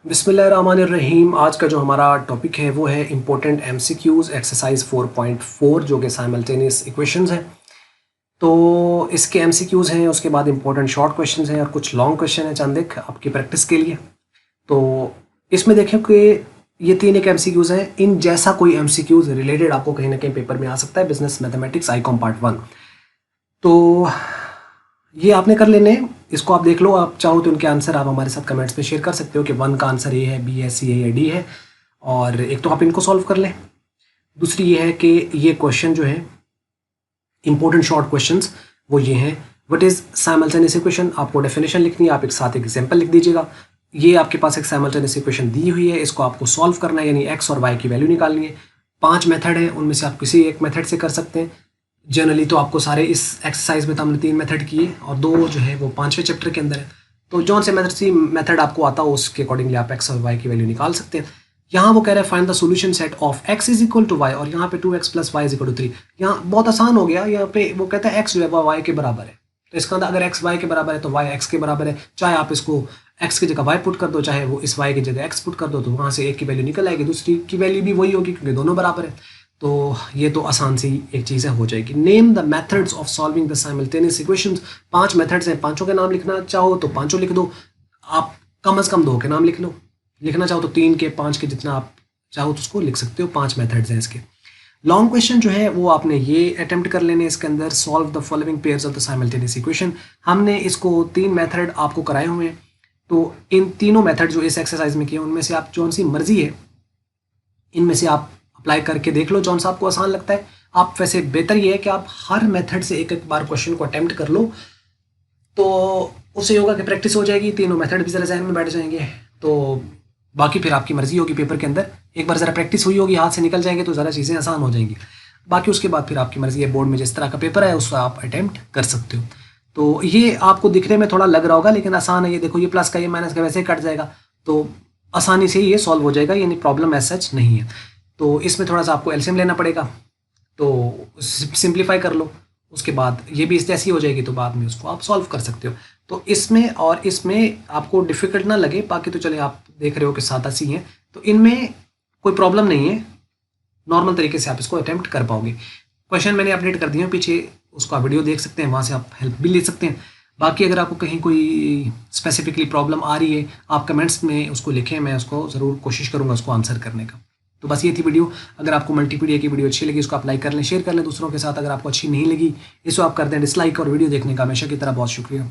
बिस्मिल्लाहिर्रहमानिर्रहीम। आज का जो हमारा टॉपिक है वो है इम्पोर्टेंट एमसीक्यूज़ एक्सरसाइज 4.4 जो कि साइमल्टेनियस इक्वेशंस हैं। तो इसके एमसीक्यूज़ हैं, उसके बाद इम्पोर्टेंट शॉर्ट क्वेश्चंस हैं और कुछ लॉन्ग क्वेश्चन हैं चंद एक आपकी प्रैक्टिस के लिए। तो इसमें देखें कि ये तीन एक एमसीक्यूज़ हैं। इन जैसा कोई एमसीक्यूज़ रिलेटेड आपको कहीं ना कहीं पेपर में आ सकता है। Business mathematics Icom part 1। तो ये आपने कर लेने हैं, इसको आप देख लो। आप चाहो तो इनके आंसर आप हमारे साथ कमेंट्स में शेयर कर सकते हो कि 1 का आंसर ए है, बी है, सी है या डी है। और एक तो आप इनको सॉल्व कर लें। दूसरी ये है कि ये क्वेश्चन जो है इंपॉर्टेंट शॉर्ट क्वेश्चंस वो ये हैं। व्हाट इज साइमल्टेनियस इक्वेशन, आपको डेफिनेशन लिखनी है, आप एक साथ एक एग्जांपल लिख दीजिएगा। ये आपके पास एक साइमल्टेनियस इक्वेशन दी हुई है, इसको आपको सॉल्व करना है, यानी एक्स और वाई की वैल्यू निकालनी है। 5 मेथड है, उनमें से आप किसी एक मेथड से कर सकते हैं। जनरली तो आपको सारे इस एक्सरसाइज में तो हमने 3 मेथड किए और 2 जो है वो 5वें चैप्टर के अंदर है। तो जौन से मेथड आपको आता हो उसके अकॉर्डिंगली आप एक्स और वाई की वैल्यू निकाल सकते हैं। यहाँ वो कह रहे हैं find the solution set of x is equal to y, और यहाँ पे 2x plus y is equal to 3। यहाँ बहुत आसान हो गया। यहाँ पे वो कहता है एक्स जो है वो वाई के बराबर है, तो इसका अंदर अगर एक्स वाई के बराबर है तो वाई एक्स के बराबर है। चाहे आप इसको एक्स की जगह वाई पुट कर दो, चाहे वो इस वाई की जगह एक्स पुट कर दो, तो वहाँ से एक की वैल्यू निकल आएगी, दूसरी की वैल्यू भी वही होगी क्योंकि दोनों बराबर है। तो ये तो आसान सी एक चीज़ है, हो जाएगी। Name the methods of solving the simultaneous equations. 5 methods हैं, पांचों के नाम लिखना चाहो तो पांचों लिख दो। आप कम से कम 2 के नाम लिख लो, लिखना चाहो तो 3 के 5 के जितना आप चाहो तो उसको लिख सकते हो। 5 मेथड्स हैं इसके। लॉन्ग क्वेश्चन जो है वो आपने ये अटेम्प्ट कर लेने इसके अंदर। Solve the following pairs of the simultaneous equation. हमने इसको 3 मेथड आपको कराए हुए हैं, तो इन तीनों मेथड जो इस एक्सरसाइज में किए उनमें से आप जौन सी मर्जी है इनमें से आप अप्लाई करके देख लो, जौन सा आपको आसान लगता है। आप वैसे बेहतर ये है कि आप हर मेथड से एक एक बार क्वेश्चन को अटेम्प्ट कर लो, तो उससे होगा कि प्रैक्टिस हो जाएगी, तीनों मेथड भी ज़रा जहन में बैठ जाएंगे। तो बाकी फिर आपकी मर्जी होगी पेपर के अंदर। एक बार ज़रा प्रैक्टिस हुई होगी, हाथ से निकल जाएंगे तो ज़रा चीज़ें आसान हो जाएंगी। बाकी उसके बाद फिर आपकी मर्जी है, बोर्ड में जिस तरह का पेपर है उसको आप अटेम्प्ट कर सकते हो। तो ये आपको दिखने में थोड़ा लग रहा होगा लेकिन आसान है। ये देखो, ये प्लस का ये माइनस का वैसे ही कट जाएगा, तो आसानी से ही ये सॉल्व हो जाएगा, यानी प्रॉब्लम एज सच नहीं है। तो इसमें थोड़ा सा आपको एलसीएम लेना पड़ेगा, तो सिंप्लीफाई कर लो, उसके बाद ये भी इस जैसी हो जाएगी, तो बाद में उसको आप सॉल्व कर सकते हो। तो इसमें और इसमें आपको डिफ़िकल्ट ना लगे, बाकी तो चले आप देख रहे हो कि सादा सी हैं, तो इनमें कोई प्रॉब्लम नहीं है। नॉर्मल तरीके से आप इसको अटैम्प्ट कर पाओगे। क्वेश्चन मैंने अपडेट कर दिए हैं पीछे, उसका वीडियो देख सकते हैं, वहाँ से आप हेल्प भी ले सकते हैं। बाकी अगर आपको कहीं कोई स्पेसिफिकली प्रॉब्लम आ रही है, आप कमेंट्स में उसको लिखें, मैं उसको ज़रूर कोशिश करूँगा उसको आंसर करने का। तो बस ये थी वीडियो। अगर आपको मल्टीपीडिया की वीडियो अच्छी लगी इसको आप लाइक कर लें, शेयर कर लें दूसरों के साथ। अगर आपको अच्छी नहीं लगी इसको आप कर दें डिसलाइक। और वीडियो देखने का हमेशा की तरह बहुत शुक्रिया।